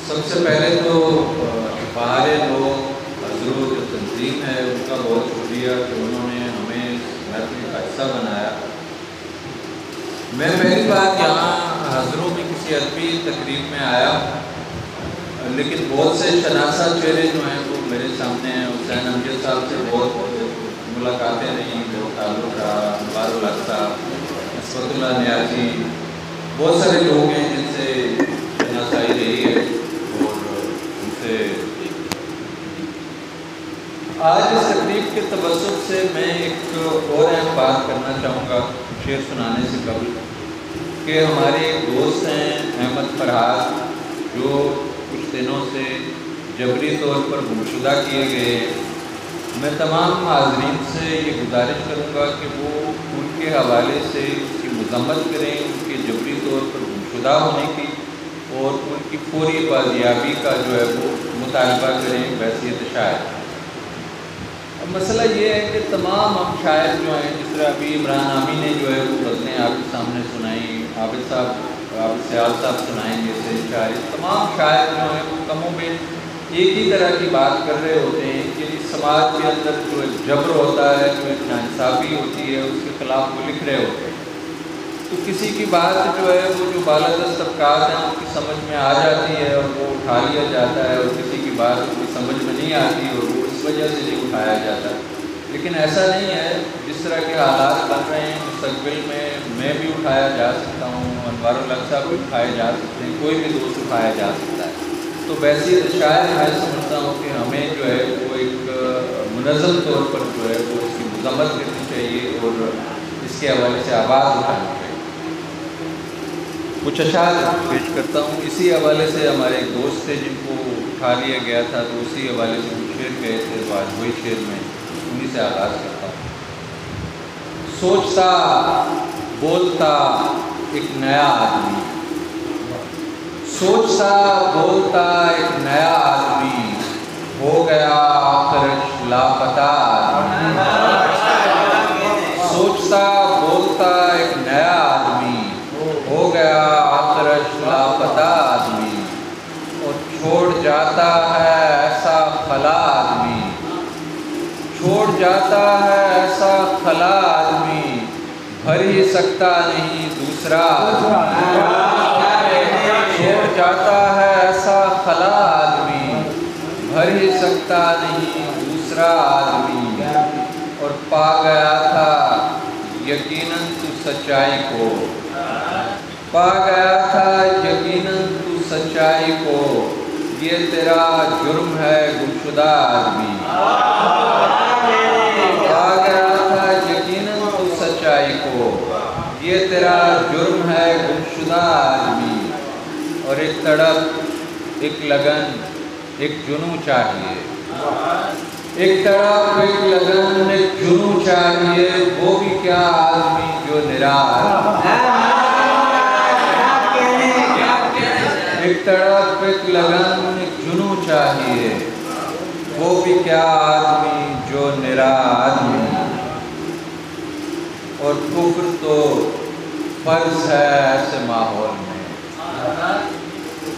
सबसे पहले तो बाहर लोग हजरों जो तंजीम है उनका बहुत शुक्रिया कि उन्होंने हमें महफिल का हिस्सा बनाया। मैं पहली बार यहाँ हजरों में किसी अदबी तकरीब में आया, लेकिन बहुत से शनासा चेहरे जो हैं वो मेरे सामने हैं। हुसैन अमजद साहब से बहुत मुलाकातें रही, बहुत ताल्लुक़ रहा, मुबारक लगता, इसफतुल्लाह नियाज़ी, बहुत सारे लोग हैं जिनसे शनासाई रही है और उनसे आज इस तकरीब के तबस्सुम से मैं एक और अहम बात करना चाहूँगा शेर सुनाने से कबल कि हमारे एक दोस्त हैं अहमद फरहाद, जो कुछ दिनों से जबरी तौर पर गुमशुदा किए गए। मैं तमाम हाज़रीन से ये गुजारिश करूँगा कि वो उनके हवाले से उसकी मज़म्मत करें, उनके जबरी तौर पर गुमशुदा होने की और उनकी फौरी बाजियाबी का जो है वो मुतालबा करें बहैसियत शायर। अब मसला ये है कि तमाम हम शायर जो हैं, जिस तरह अभी इमरान आमी ने जो है वो गज़लें आपके सामने सुनाई, आबिद सयाल साहब सुनाएंगे से शायरी, तमाम शायर जो हैं वो कमोबेश एक ही तरह की बात कर रहे होते हैं कि इस समाज के अंदर जो एक जबर होता है, जो एक नाइंसाफ़ी होती है, उसके ख़िलाफ़ वो लिख रहे होते हैं। तो किसी की बात जो है वो जो बालादस्त तबकात हैं उनकी समझ में आ जाती है और वो उठा लिया जाता है, और किसी की बात उनकी समझ में नहीं आती और वो इस वजह से नहीं उठाया जाता। लेकिन ऐसा नहीं है, जिस तरह के हालात बन रहे हैं मुस्तक़बिल में मैं भी उठाया जा सकता हूँ, अनवारुल हक साहब भी उठाए जा सकते हैं, कोई भी दोस्त उठाया जा सकता है। तो वैसे शायद मैं समझता हूँ कि हमें जो है वो एक मुनज़्ज़म तौर पर जो है वो इसकी मज़म्मत करनी चाहिए और इसके हवाले से आवाज़ उठानी चाहिए। कुछ अशार पेश करता हूँ इसी हवाले से। हमारे एक दोस्त थे जिनको उठा लिया गया था, तो उसी हवाले से कुछ शेर गए थे, तो आज वही शेर में उन्हीं से आगाज़ करता हूँ। सोचता बोलता एक नया आदमी, सोचता बोलता एक नया आदमी, हो गया आखिर लापता आदमी। सोचता बोलता एक नया आदमी, हो गया आखिर लापता आदमी, और छोड़ जाता है ऐसा खला आदमी, छोड़ जाता है ऐसा खला आदमी, भर ही सकता नहीं दूसरा आदमी। छोड़ जाता है ऐसा खला आदमी, भर ही सकता नहीं दूसरा आदमी, और पा गया था यकीनन तू सच्चाई को, पा गया था यकीनन तू सच्चाई को, ये तेरा जुर्म है गुमशुदा आदमी। पा गया था यकीनन तू सच्चाई को, ये तेरा जुर्म है गुमशुदा आदमी, और एक तड़प एक लगन एक जुनून चाहिए, एक तड़प एक लगन एक जुनून चाहिए, वो भी क्या आदमी जो निराश। एक तड़प एक लगन एक जुनून चाहिए, वो भी क्या आदमी जो निरा आदमी, और कुफ्र तो फर्ज है ऐसे माहौल में,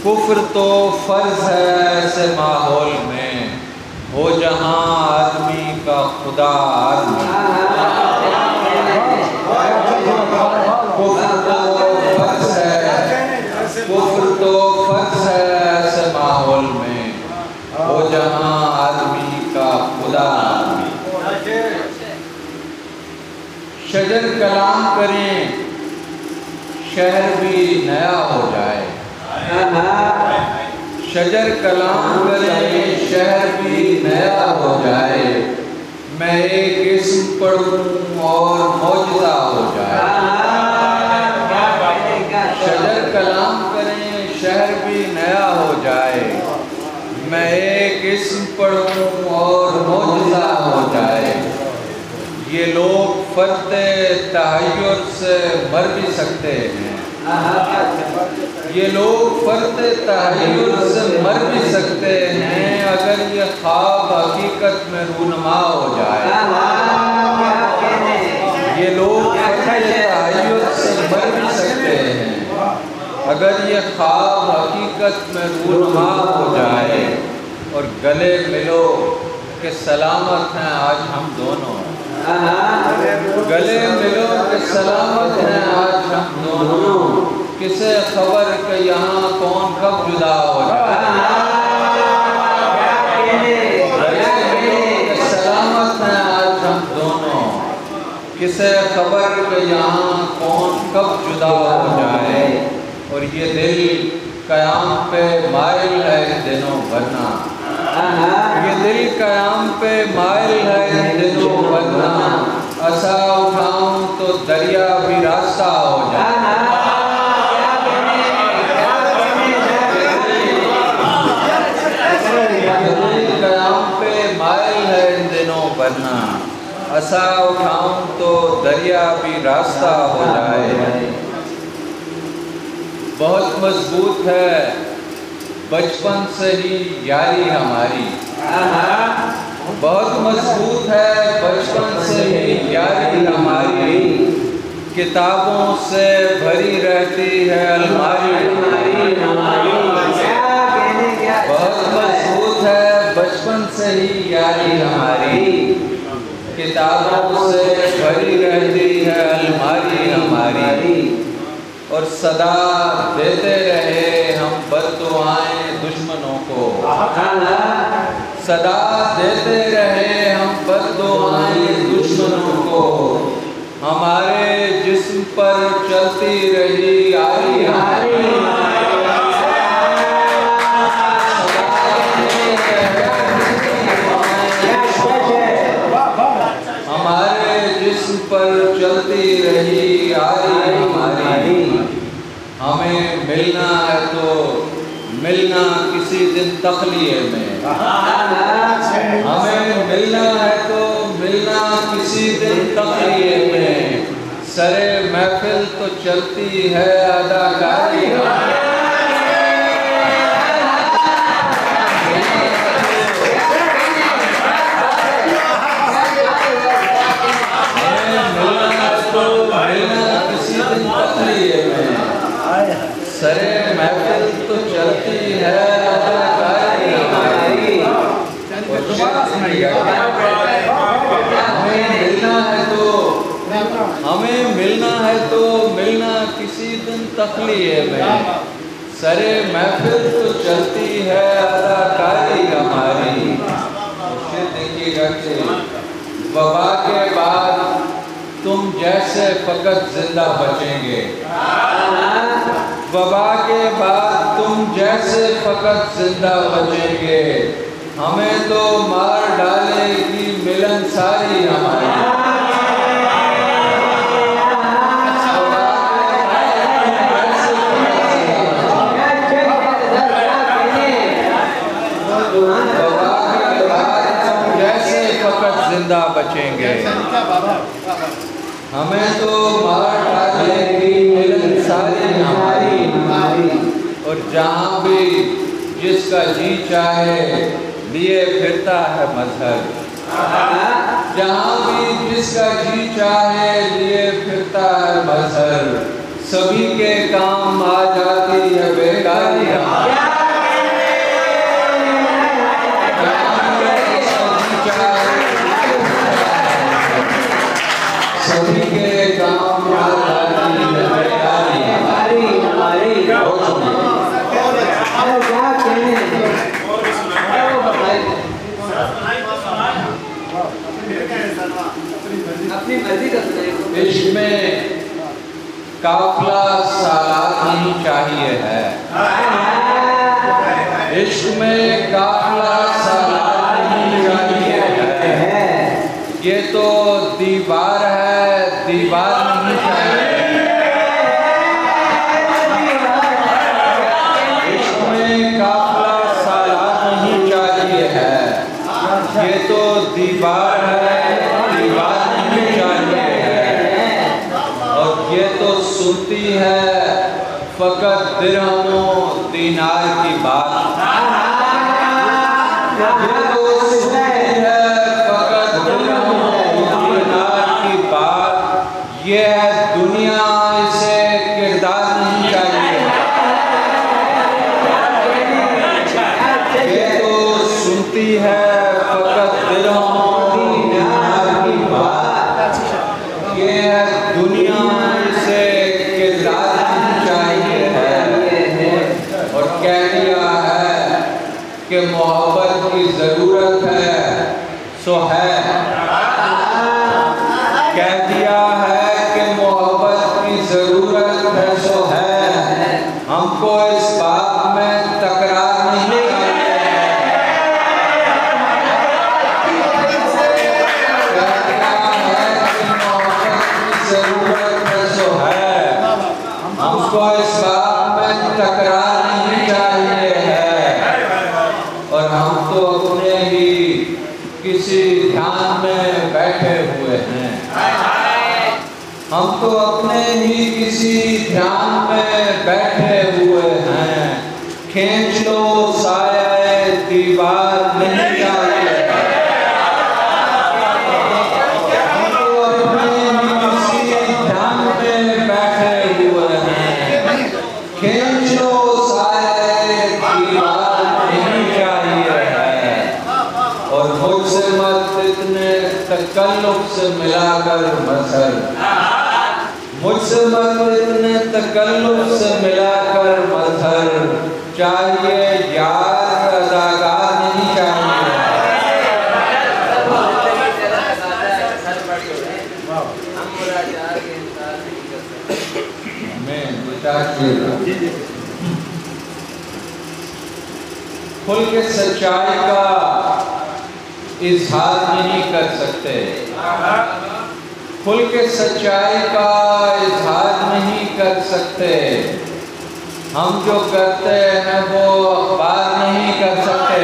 कुफ्र तो फर्ज है ऐसे माहौल में, हो जहाँ आदमी का खुदा आदमी। कुफ्र तो फर्ज है, कुफ्र तो फर्ज है ऐसे माहौल में, हो जहाँ आदमी का खुदा आदमी। शजर कलाम करें शहर भी नया हो जाए, शजर कलाम करें शहर भी नया हो जाए, मैं एक इस्म पढ़ूं और मौजज़ा हो जाए। शजर कलाम करें शहर भी नया हो जाए, मैं एक इस्म पढ़ूं और मौजज़ा हो जाए, ये लोग फर्दे तहय्युर से मर भी सकते हैं, ये लोग फर्दे तहय्युर से मर भी सकते हैं, अगर ये ख्वाब हकीकत में रूनमा हो जाए। ये लोग फर्दे तहय्युर से मर भी सकते हैं, अगर ये ख्वाब हकीकत में रूनुमा हो जाए और गले मिलो कि सलामत हैं आज हम दोनों, गले मिलो कि सलामत हैं आज हम दोनों, किसे खबर कि यहाँ कौन कब जुदा हो जाए। गले मिलो कि सलामत हैं आज हम दोनों, किसे खबर कि यहाँ कौन कब जुदा हो जाए। और ये दिल क़याम पे माइल है इन दिनों वरना, ये दिल क़याम पे माइल है इन दिनों वरना, असा उठाऊं तो दरिया भी रास्ता हो जाए। ये दिल क़याम पे माइल है इन दिनों वरना, असा उठाऊं तो दरिया भी रास्ता हो जाए। बहुत मजबूत है बचपन से ही यारी हमारी, बहुत मजबूत है बचपन से ही यारी हमारी, किताबों से भरी रहती है अलमारी हमारी। बहुत मजबूत है बचपन से ही यारी हमारी, किताबों से भरी रहती है अलमारी हमारी। और सदा देते रहे हम बद्दुआएं दुश्मनों को, सदा देते रहे हम बद्दुआएं दुश्मनों को, हमारे जिस्म पर चलती रही आरी हमारी। हमारे जिस्म पर चलती रही आरी हमारी। हमें मिलना है तो मिलना किसी दिन तखलिए में, हमें मिलना है तो मिलना किसी दिन तखलिए में, सरे महफिल तो चलती है अदाकारी हमारी। सरे महफिल तो चलती है अदाकारी हमारी। हमें मिलना है तो मिलना किसी दिन तखलिए में, सरे महफिल तो चलती है अदाकारी हमारी। देखिएगा कि वबा के बाद तुम जैसे फकत जिंदा बचेंगे, वबा के बाद तुम जैसे फकत जिंदा बचेंगे, हमें तो मार डालेगी मिलनसारी हमारी। वबा के बाद तुम जैसे फकत जिंदा बचेंगे, हमें तो मार डालेगी मिलनसारी हमारी। और जहाँ भी जिसका जी चाहे लिए फिरता है मजहर, जहाँ भी जिसका जी चाहे लिए फिरता है मजहर, सभी के काम आ जाती है बेकारी हमारी। सभी के काम आ जाती है बेकारी हमारी। अपनी मर्जी का सुनाइए। इश्क में काफिला सालात नहीं चाहिए है, इश्क में काफिला सालात नहीं चाहिए है, ये तो दीवार है दीवार नहीं चाहिए। इश्क में काफिला सालात नहीं चाहिए है, ये तो दीवार है दीवार नहीं चाहिए है। और ये तो सुनती है फकत दिरहमों दीनार की बात, ये तो सुनती है फकत दिरहमों दीनार की बात, ये है दुनिया इसे किरदार नहीं चाहिए। उठती है फकत दिलों की बात, ये है दुनिया से कि लाजमी चाहिए है, और कह दिया है कि मोहब्बत की ज़रूरत है सो है। कह दिया है कि मोहब्बत की ज़रूरत है सो है। हमको इस बात में तकरार नहीं करनी है। कह दिया है कि मोहब्बत की ज़रूरत है सो है। हमको इस बात में तकरार नहीं चाहिए है। और हम तो अपने ही किसी ध्यान में बैठे हुए हैं। हम तो अपने ही किसी ध्यान में बैठे हुए हैं। खींच लो साया दीवार नहीं चाहिए। हम तो अपने ही किसी ध्यान में बैठे हुए हैं। खींच लो साया दीवार नहीं चाहिए है। और मुझसे मत इतने तकल्लुफ से मिलाकर मसल, मुझसे मत इतने तकल्लुफ से मिलाकर मसल। चाहिए यार अदाकार नहीं चाहिए। खुल के सच्चाई का इजहार नहीं कर सकते, खुल के सच्चाई का इजहार नहीं कर सकते। हम जो करते हैं वो अखबार नहीं कर सकते।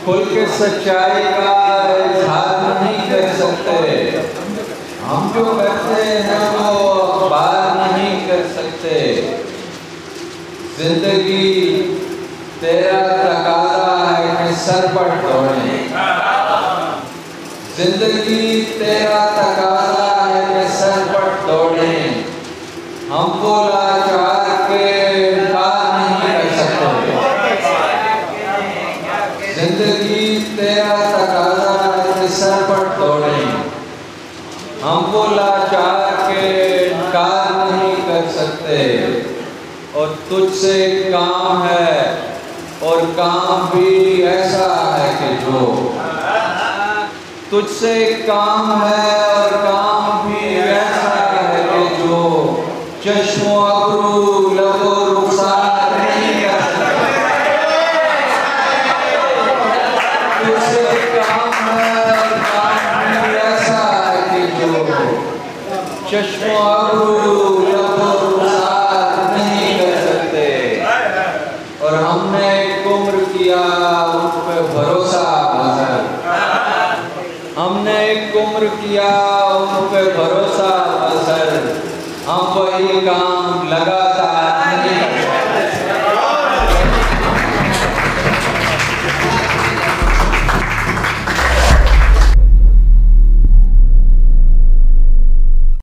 खुल के सच्चाई का इजहार नहीं कर सकते। हम जो करते हैं वो अखबार नहीं कर सकते। जिंदगी तेरा तकाजा है कि सर पर दौड़े। जिंदगी तेरा तकाजा है कि सर पर दौड़े। हमको लाचार के इनकार नहीं कर सकते। जिंदगी तेरा तकाजा है कि सर पर दौड़े। हमको लाचार के इनकार नहीं कर सकते। और तुझसे काम है, और काम भी ऐसा है कि जो तुझसे काम है, और काम भी ऐसा है कि जो चश्मो अबरू लबो रुखसार नहीं कर सकते। तुझसे काम है, और काम भी ऐसा है कि जो चश्मो अबरू लबो रुखसार नहीं कर सकते। और हमने एक उम्र किया उन पे भरोसा मजर, हमने एक उम्र किया उन पे भरोसा मजर। हम वही काम लगातार नहीं करते।